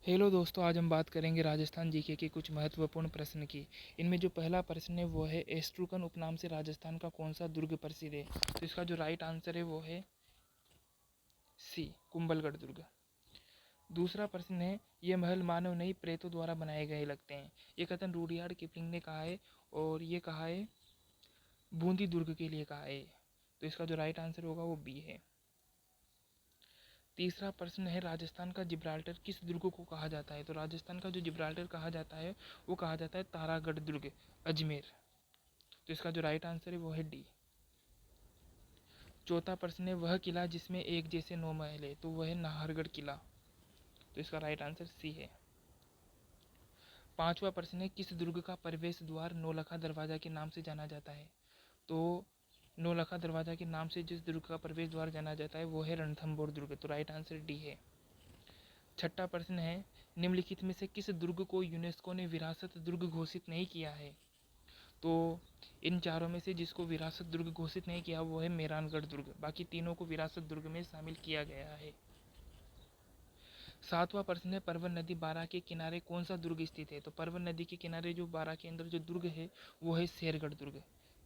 Hello दोस्तों, आज हम बात करेंगे राजस्थान जीके के कुछ महत्वपूर्ण प्रश्न की। इनमें जो पहला प्रश्न है वो है एस्ट्रुकन उपनाम से राजस्थान का कौन सा दुर्ग प्रसिद्ध है। तो इसका जो राइट आंसर है वो है सी, कुंभलगढ़ दुर्ग। दूसरा प्रश्न है ये महल मानव नहीं प्रेतों द्वारा बनाए गए लगते हैं। ये कथन रूडयार्ड किपलिंग ने कहा है और ये कहा है बूंदी दुर्ग के लिए कहा है। तो इसका जो राइट आंसर होगा वो बी है। तीसरा प्रश्न है राजस्थान का जिब्राल्टर किस दुर्ग को कहा जाता है। तो राजस्थान का जो जिब्राल्टर कहा जाता है वो कहा जाता है तारागढ़ दुर्ग, अजमेर। तो इसका जो राइट आंसर है वो है डी। चौथा प्रश्न है वह किला जिसमें एक जैसे 9 महल है। तो वह है नाहरगढ़ किला। तो इसका राइट आंसर सी है। पांचवा प्रश्न है किस दुर्ग का प्रवेश द्वार नौलखा दरवाजा के नाम से जाना जाता है। तो नौलखा दरवाजा के नाम से जिस दुर्ग का प्रवेश द्वार जाना जाता है वो है रणथंभौर दुर्ग। तो राइट आंसर डी है। छठा प्रश्न है निम्नलिखित में से किस दुर्ग को यूनेस्को ने विरासत दुर्ग घोषित नहीं किया है। तो इन चारों में से जिसको विरासत दुर्ग घोषित नहीं किया वो है मेहरानगढ़ दुर्ग। बाकी तीनों को विरासत दुर्ग में शामिल किया गया है। सातवां प्रश्न है परवन नदी बारा के किनारे कौन सा दुर्ग स्थित है। तो परवन नदी के किनारे जो बारा के अंदर जो दुर्ग है वो है शेरगढ़ दुर्ग।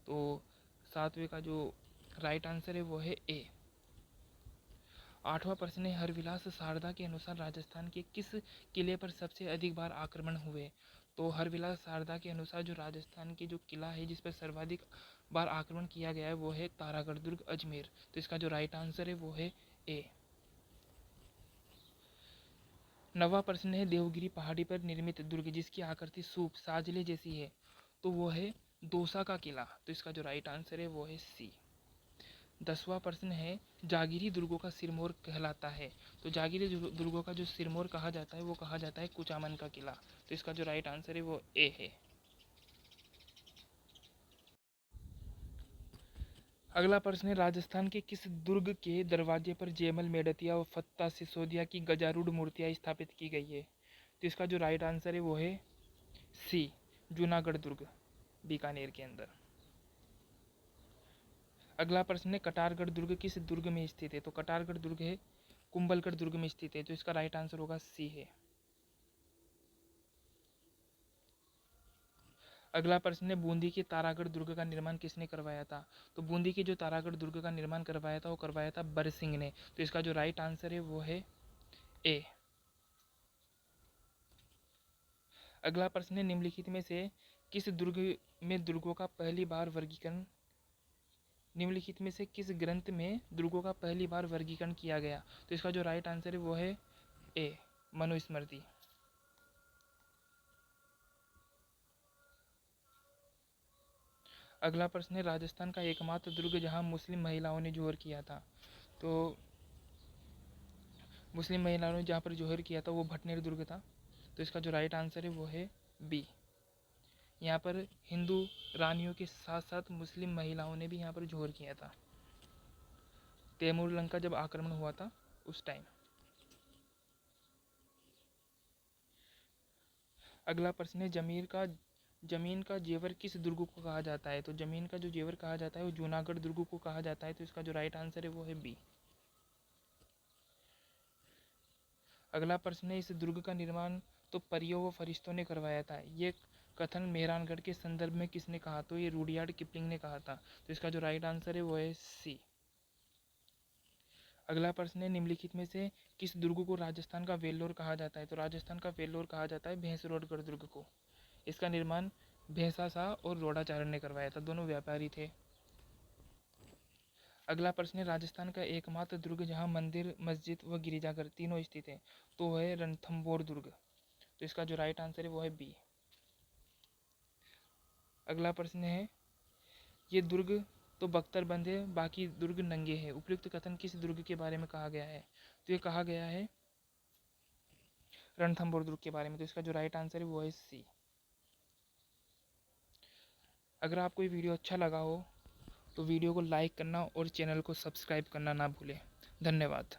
तो सातवें का जो राइट आंसर है वो है ए। आठवां प्रश्न है हरविलास शारदा के अनुसार राजस्थान के किस किले पर सबसे अधिक बार आक्रमण हुए। तो हरविलास शारदा के अनुसार जो राजस्थान के जो किला है जिस पर सर्वाधिक बार आक्रमण किया गया है वो है तारागढ़ दुर्ग, अजमेर। तो इसका जो राइट आंसर है वो है ए। नवा प्रश्न है देवगिरी पहाड़ी पर निर्मित दुर्ग जिसकी आकृति सूप साजले जैसी है। तो वो है दौसा का किला। तो इसका जो राइट आंसर है वो है सी। 10वां प्रश्न है जागीरी दुर्गों का सिरमौर कहलाता है। तो जागीरी दुर्गों का जो सिरमौर कहा जाता है वो कहा जाता है कुचामन का किला। तो इसका जो राइट आंसर है वो ए है। अगला प्रश्न है राजस्थान के किस दुर्ग के दरवाजे पर जयमल मेड़तिया और फत्ता सिसोदिया की गजारूढ़ मूर्तियां स्थापित की गई है। तो इसका जो राइट आंसर है वो है सी, जूनागढ़ दुर्ग, बीकानेर के अंदर। अगला प्रश्न है कटारगढ़ दुर्ग किस दुर्ग में स्थित है। तो कटारगढ़ दुर्ग है कुंभलगढ़ दुर्ग में स्थित है। तो इसका राइट आंसर होगा सी है। अगला प्रश्न है बूंदी के तारागढ़ दुर्ग का निर्माण किसने करवाया था। तो बूंदी के जो तारागढ़ दुर्ग का निर्माण करवाया था वो करवाया था बरसिंह ने। तो इसका जो राइट आंसर है वो है ए। अगला प्रश्न है निम्नलिखित में से किस दुर्ग में दुर्गों का पहली बार वर्गीकरण निम्नलिखित में से किस ग्रंथ में दुर्गों का पहली बार वर्गीकरण किया गया। तो इसका जो राइट आंसर है वो है ए, मनुस्मृति। अगला प्रश्न है राजस्थान का एकमात्र दुर्ग जहां मुस्लिम महिलाओं ने जोहर किया था। तो मुस्लिम महिलाओं ने जहाँ पर जोहर किया था वो भटनेर दुर्ग था। तो इसका जो राइट आंसर है वो है बी। यहाँ पर हिंदू रानियों के साथ साथ मुस्लिम महिलाओं ने भी यहाँ पर जोहर किया था तैमूर लंका जब आक्रमण हुआ था उस टाइम। अगला प्रश्न है जमीन का जेवर किस दुर्ग को कहा जाता है। तो जमीन का जो जेवर कहा जाता है वो जूनागढ़ दुर्ग को कहा जाता है। तो इसका जो राइट आंसर है वो है बी। अगला प्रश्न है इस दुर्ग का निर्माण तो परियों व फरिश्तों ने करवाया था। ये कथन मेहरानगढ़ के संदर्भ में किसने कहा। तो ये रूडयार्ड किपलिंग ने कहा था। तो इसका जो राइट आंसर है वो है सी। अगला प्रश्न है निम्नलिखित में से किस दुर्ग को राजस्थान का वेल्लोर कहा जाता है। तो राजस्थान का वेल्लोर कहा जाता है भैंसरोडगढ़ दुर्ग को। इसका निर्माण भैंसा शाह और रोडाचारण ने करवाया था, दोनों व्यापारी थे। अगला प्रश्न है राजस्थान का एकमात्र दुर्ग जहां मंदिर, मस्जिद व गिरिजाघर तीनों स्थित हैं। तो वह है रणथंभौर दुर्ग। तो इसका जो राइट आंसर है वो है बी। अगला प्रश्न है ये दुर्ग तो बख्तरबंद है बाकी दुर्ग नंगे हैं। उपयुक्त कथन किस दुर्ग के बारे में कहा गया है। तो ये कहा गया है रणथंभौर दुर्ग के बारे में। तो इसका जो राइट आंसर है वो है सी। अगर आपको ये वीडियो अच्छा लगा हो तो वीडियो को लाइक करना और चैनल को सब्सक्राइब करना ना भूलें। धन्यवाद।